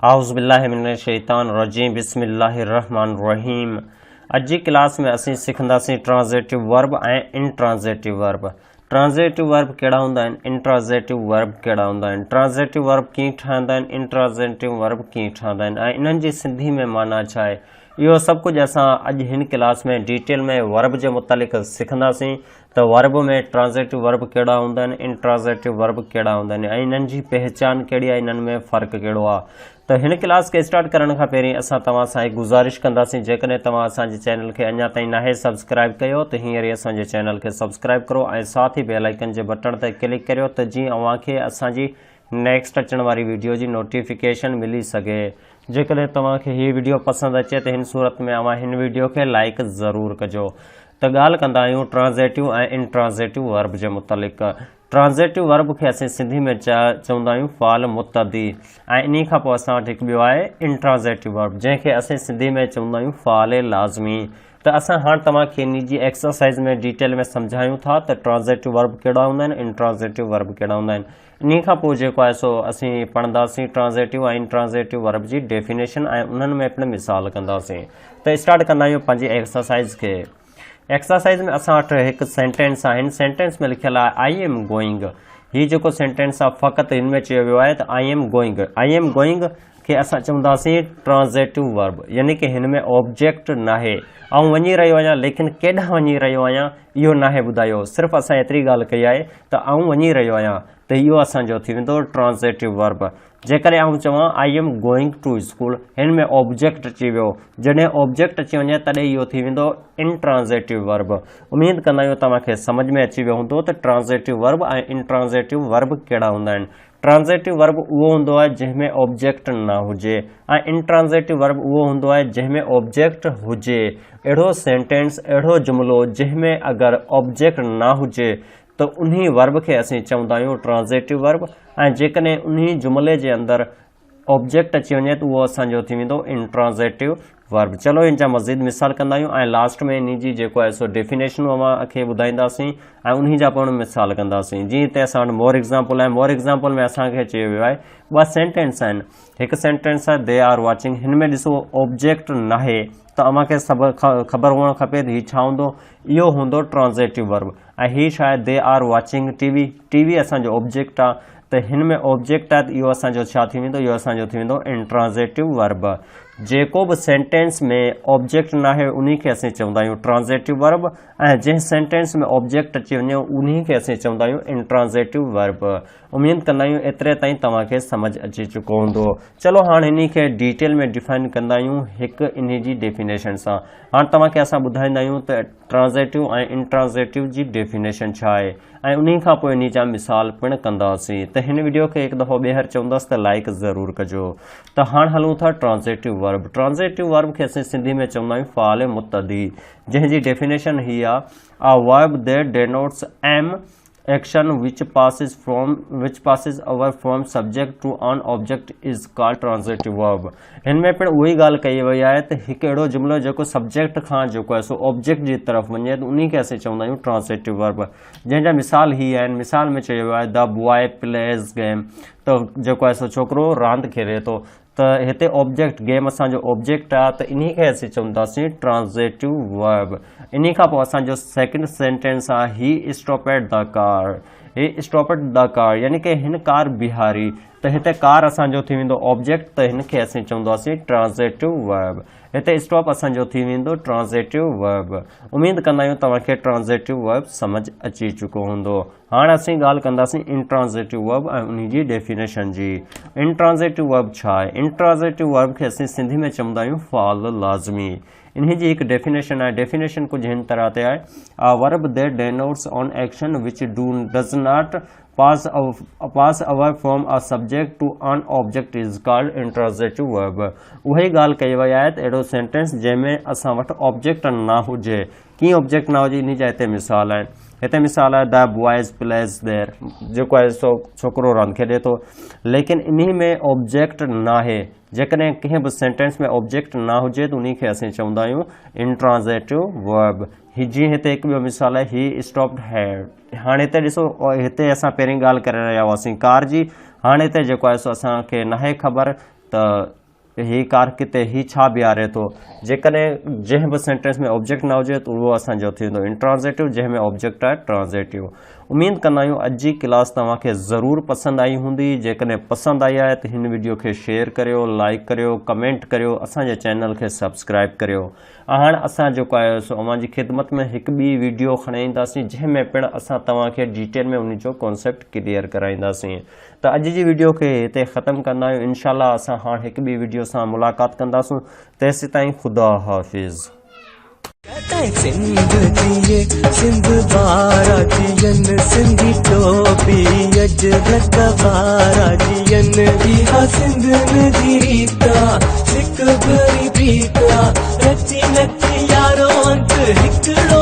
आउज़ुबिल्लाहिमिनश्शैतानिर्रजीम बिस्मिल्लाहिर्रहमानिर्रहीम। अॼु जी क्लास में असीं सिखंदासीं ट्रांज़िटिव वर्ब ऐं इंट्रांज़िटिव वर्ब। ट्रांज़िटिव वर्ब कहिड़ा हूंदा आहिनि, इंट्रांज़िटिव वर्ब कहिड़ा हूंदा आहिनि, ट्रांज़िटिव वर्ब कीअं ठहंदा आहिनि, इंट्रांज़िटिव वर्ब कीअं ठहंदा आहिनि ऐं इन्हनि जी सिंधी में माना छा आहे। इहो सभु कुझु असां अॼु हिन क्लास में डिटेल में वर्ब जे मुतालिक़ सिखंदासीं त वर्ब में ट्रांज़िटिव वर्ब कहिड़ा हूंदा आहिनि, इंट्रांज़िटिव वर्ब कहिड़ा हूंदा आहिनि ऐं इन्हनि जी पहचान कहिड़ी आहे, इन्हनि में फ़र्क़ु कहिड़ो आहे। त हिन क्लास खे स्टार्ट करण खां पहिरीं असां तव्हां सां एक गुज़ारिश कंदासीं, जेकॾहिं तव्हां असांजे चैनल खे अञा ताईं नाहे सब्सक्राइब कयो त हींअर ई असांजे चैनल खे सब्सक्राइब करो ऐं साथ ई बेल आइकन जे बटन ते क्लिक करियो त जीअं अव्हांखे असांजी नेक्स्ट अचण वारी वीडियो जी नोटिफिकेशन मिली सघे। जेकॾहिं तव्हांखे हीअ वीडियो पसंदि अचे त हिन सूरत में अव्हां हिन वीडियो खे लाइक ज़रूरु कजो। त ॻाल्हि कंदा आहियूं ट्रांज़िटिव ऐं इंट्रांज़िटिव वर्ब जे मुतालिक़। ट्रांज़िटिव वर्ब खे असीं सिंधी में चवंदा आहियूं फ़ाल मुतदी ऐं इन खां पोइ असां वटि हिकु ॿियो आहे इंट्रांज़िटिव वर्ब, जंहिंखे असीं सिंधी में चवंदा आहियूं फ़ाल लाज़मी। त असां हाणे तव्हांखे इन जी एक्सरसाइज़ में डिटेल में सम्झायूं था त ट्रांज़िटिव वर्ब कहिड़ा हूंदा आहिनि, इंट्रांज़िटिव वर्ब कहिड़ा हूंदा आहिनि। इन खां पोइ जेको आहे सो असीं पढ़ंदासीं ट्रांज़िटिव ऐं इंट्रांज़िटिव वर्ब जी डेफिनेशन ऐं उन्हनि में पिणु मिसाल कंदासीं। त स्टार्ट कंदा आहियूं पंहिंजी एक्सरसाइज़ खे। एक्सरसाइज़ में असां वटि हिकु सेंटेंस आहे, हिन सेंटेंस में लिखियलु आहे आई एम गोइंग। हीउ जेको सेंटेंस आहे फ़क़ति हिन में चयो वियो आहे त आई am going. I am going खे असां चवंदासीं ट्रांज़िटिव वर्ब, यानी कि हिन में ऑब्जेक्ट नाहे। ऐं वञी रहियो आहियां, लेकिन केॾांहुं वञी रहियो आहियां इहो नाहे ॿुधायो, सिर्फ़ु असां एतिरी ॻाल्हि कई आहे त आउं वञी रहियो आहियां, त इहो असांजो थी वेंदो ट्रांज़िटिव वर्ब। जेकॾहिं आउं चवां I am going to school, हिन में ऑब्जेक्ट अची वियो, जॾहिं ऑब्जेक्ट अची वञे तॾहिं इहो थी वेंदो इंट्रांज़िटिव वर्ब। उमेद कंदा आहियूं तव्हांखे सम्झ में अची वियो हूंदो त ट्रांज़िटिव वर्ब ऐं इंट्रांज़िटिव वर्ब कहिड़ा हूंदा आहिनि। ट्रांज़िटिव वर्ब उहो हूंदो आहे जंहिंमें ऑब्जेक्ट न हुजे ऐं इंट्रांज़िटिव वर्ब उहो हूंदो आहे जंहिंमें ऑब्जेक्ट हुजे। अहिड़ो सेंटेंस, अहिड़ो जुमिलो जंहिंमें अगरि ऑब्जेक्ट न हुजे त उन्ही वर्ब खे असीं चवंदा आहियूं ट्रांज़िटिव वर्ब, ऐं जेकॾहिं उन्ही जुमिले जे अंदरि ऑब्जेक्ट अची वञे त उहो असांजो थी वेंदो इंट्रांज़िटिव वर्ब। चलो इन जा मज़ीद मिसाल कंदा आहियूं ऐं लास्ट में इन जी जेको आहे सो डेफिनेशन अव्हांखे ॿुधाईंदासीं ऐं उन्ही जा पाण मिसाल कंदासीं। जीअं हिते असां वटि मोर एग्ज़ाम्पल आहे, मोर एग्ज़ाम्पल में असांखे चयो वियो आहे ॿ सेंटेंस आहिनि। हिकु सेंटेंस आहे दे आर वॉचिंग, हिन में ॾिसो ऑब्जेक्ट नाहे त अव्हांखे सभु ख़बर हुअणु खपे त हीउ छा हूंदो, इहो हूंदो ट्रांज़िटिव वर्ब। ऐं हीउ छा आहे, they are watching TV, TV असांजो ऑब्जेक्ट आहे, त हिन में ऑब्जेक्ट आहे त इहो असांजो छा थी वेंदो, इहो असांजो थी वेंदो इंट्रांज़िटिव वर्ब। जेको बि सेंटेंस में ऑब्जेक्ट नाहे उन्ही खे असीं चवंदा आहियूं ट्रांज़िटिव वर्ब, ऐं जंहिं सेंटेंस में ऑब्जेक्ट अची वञे उन्ही खे असीं चवंदा आहियूं इंट्रांज़िटिव वर्ब। उमेद कंदा आहियूं एतिरे ताईं तव्हांखे सम्झ अची चुको हूंदो। चलो हाणे इन खे डिटेल में डिफाइन कंदा आहियूं हिकु इन जी डेफिनेशन सां। हाणे तव्हांखे असां ॿुधाईंदा आहियूं त ट्रांज़िटिव ऐं इंट्रांज़िटिव जी डेफिनेशन छा आहे ऐं उन्ही खां पोइ इन जा मिसाल पिणु कंदासीं। त हिन वीडियो खे हिकु दफ़ो ॿीहर चवंदसि त लाइक ज़रूरु कजो। त हाणे हलूं था ट्रांज़िटिव वर्ब। ट्रांज़िटिव वर्ब खे असीं सिंधी में चवंदा आहियूं फ़ाल मुतदी, जंहिंजी डेफिनेशन हीअ आहे a verb that denotes an action which passes over from subject to an object is called transitive verb। हिन में पिणु उहा ई ॻाल्हि कई वई आहे त हिकु अहिड़ो जुमिलो जेको सब्जेक्ट खां जेको आहे सो ऑब्जेक्ट जी तरफ़ वञे त उन्ही खे असीं चवंदा आहियूं ट्रांज़िटिव वर्ब। जंहिंजा मिसाल हीअ आहिनि, मिसाल में चयो वियो आहे द बॉय प्लेज़ गेम, त जेको आहे सो छोकिरो रांदि खेॾे थो, त हिते ऑब्जेक्ट गेम असांजो ऑब्जेक्ट आहे, त इन्ही खे असीं चवंदासीं ट्रांज़िटिव वर्ब। इन खां पोइ असांजो सेकेंड सेंटेंस आहे ही स्टॉपेड द कार, ही स्टॉपेड द कार यानी कि हिन कार बिहारी, त हिते कार असांजो थी वेंदो ऑब्जेक्ट, त हिन खे असीं चवंदासीं ट्रांज़िटिव वर्ब। हिते स्टॉप असांजो थी वेंदो ट्रांज़िटिव वर्ब। उमेद कंदा आहियूं तव्हांखे ट्रांज़िटिव वर्ब समझ अची चुको हूंदो। हाणे असीं ॻाल्हि कंदासीं इंट्रांज़िटिव वर्ब ऐं उन जी डेफिनेशन जी। इंट्रांज़िटिव वर्ब छा आहे? इंट्रांज़िटिव वर्ब खे असीं सिंधी में चवंदा आहियूं फ़ाल लाज़मी। इन जी हिकु डेफिनेशन आहे, डेफिनेशन कुझु हिन तरह ते आहे a verb that denotes on action which does not pass away from a subject to an object is called intransitive verb। उहे ॻाल्हि कई वई आहे त अहिड़ो सेंटेंस जंहिंमें असां वटि ऑब्जेक्ट न हुजे। कीअं ऑब्जेक्ट न हुजे, इन जा हिते मिसाल आहिनि। हिते मिसाल आहे द बॉयज़ प्लेज़ देयर, जेको आहे सो छोकिरो रांदि खेॾे थो, लेकिन इन में ऑब्जेक्ट न आहे। जेकॾहिं कंहिं बि सेंटेंस में ऑब्जेक्ट न हुजे त उन खे असीं चवंदा आहियूं इंट्रांज़िटिव वर्ब। जीअं हिते हिकु ॿियो मिसाल आहे ही स्टॉप्ड हैड। हाणे हिते ॾिसो, हिते असां पहिरीं ॻाल्हि करे रहिया हुआसीं कार जी, हाणे हिते जेको आहे सो असांखे नाहे ख़बर त ही कार किते ही छा बीहारे थो। जेकॾहिं जंहिं बि सेंटेंस में ऑब्जेक्ट न हुजे त उहो असांजो थींदो इंट्रांज़िटिव, जंहिं में ऑब्जेक्ट आहे ट्रांज़िटिव। उमेद कंदा आहियूं अॼु जी क्लास तव्हांखे ज़रूरु पसंदि आई हूंदी। जेकॾहिं पसंदि आई आहे त हिन वीडियो खे शेयर करियो, लाइक करियो, कमेंट करियो, असांजे चैनल खे सब्सक्राइब करियो। हाणे असां जेको आहे सो अव्हांजी ख़िदमत में हिकु ॿी वीडियो खणी ईंदासीं, जंहिं में पिणु असां तव्हांखे डिटेल में उन जो कॉन्सेप्ट क्लियर कराईंदासीं। त अॼु जी वीडियो खे हिते ख़तमु कंदा आहियूं। इनशाअल्लाह असां हाणे हिकु ॿी वीडियो सां मुलाक़ात कंदासूं। तेसि ताईं ख़ुदा हाफ़िज़। सिंध बारा जियन सिंधी टोपी अज बारा जियन इहा सिंध नदी रीता सिक भरी प्रीता रची नची यारो अंत हिकड़ो